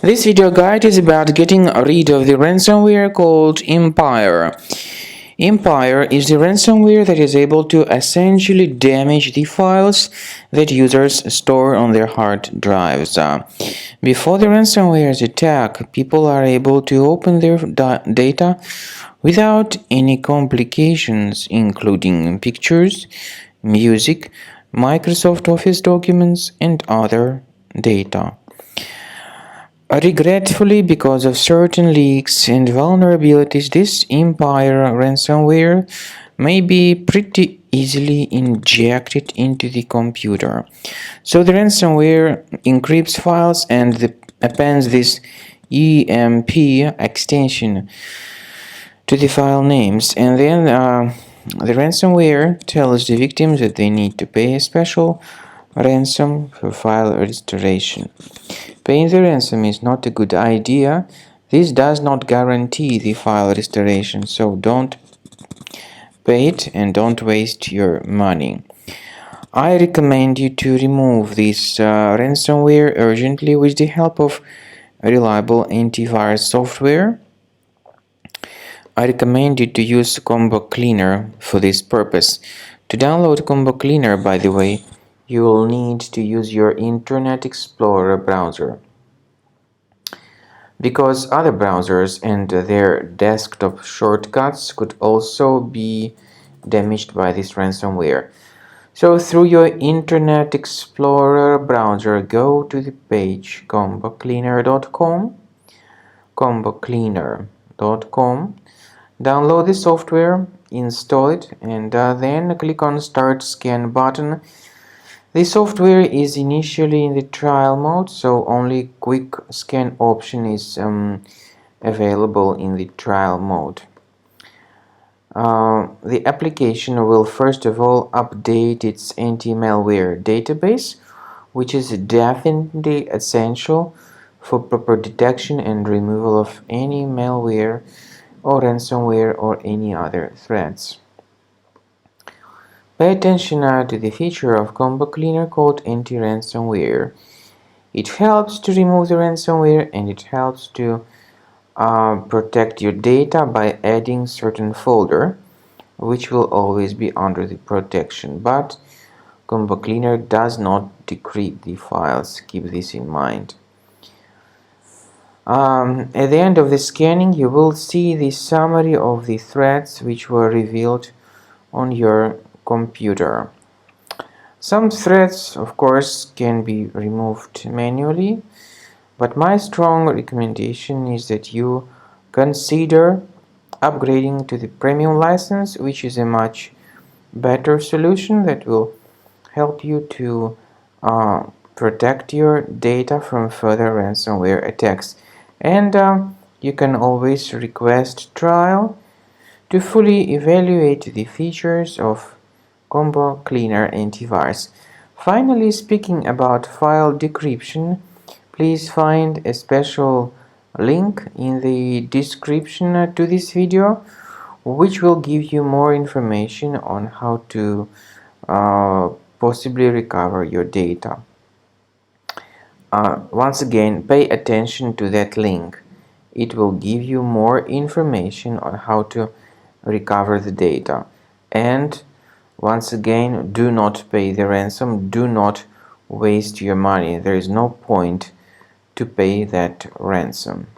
This video guide is about getting rid of the ransomware called Empire. Empire is the ransomware that is able to essentially damage the files that users store on their hard drives. Before the ransomware's attack, people are able to open their data without any complications, including pictures, music, Microsoft Office documents, and other data. Regretfully, because of certain leaks and vulnerabilities, this Empire ransomware may be pretty easily injected into the computer. So the ransomware encrypts files and appends this EMP extension to the file names, and then the ransomware tells the victims that they need to pay a special ransom for file restoration. Paying the ransom is not a good idea. This does not guarantee the file restoration, so don't pay it and don't waste your money. I recommend you to remove this ransomware urgently with the help of reliable antivirus software. I recommend you to use Combo Cleaner for this purpose. To download Combo Cleaner, by the way, you will need to use your Internet Explorer browser, because other browsers and their desktop shortcuts could also be damaged by this ransomware. So through your Internet Explorer browser, go to the page combocleaner.com, download the software, install it, and then click on Start Scan button. The software is initially in the trial mode, so only quick scan option is available in the trial mode. The application will first of all update its anti-malware database, which is definitely essential for proper detection and removal of any malware or ransomware or any other threats. Pay attention to the feature of Combo Cleaner called Anti-Ransomware. It helps to remove the ransomware, and it helps to protect your data by adding certain folder, which will always be under the protection. But Combo Cleaner does not decrypt the files. Keep this in mind. At the end of the scanning, you will see the summary of the threats which were revealed on your computer. Some threats, of course, can be removed manually, but my strong recommendation is that you consider upgrading to the premium license, which is a much better solution that will help you to protect your data from further ransomware attacks. And you can always request trial to fully evaluate the features of Combo Cleaner Antivirus. Finally, speaking about file decryption, please find a special link in the description to this video, which will give you more information on how to possibly recover your data. Once again, pay attention to that link. It will give you more information on how to recover the data. And once again, do not pay the ransom. Do not waste your money. There is no point to pay that ransom.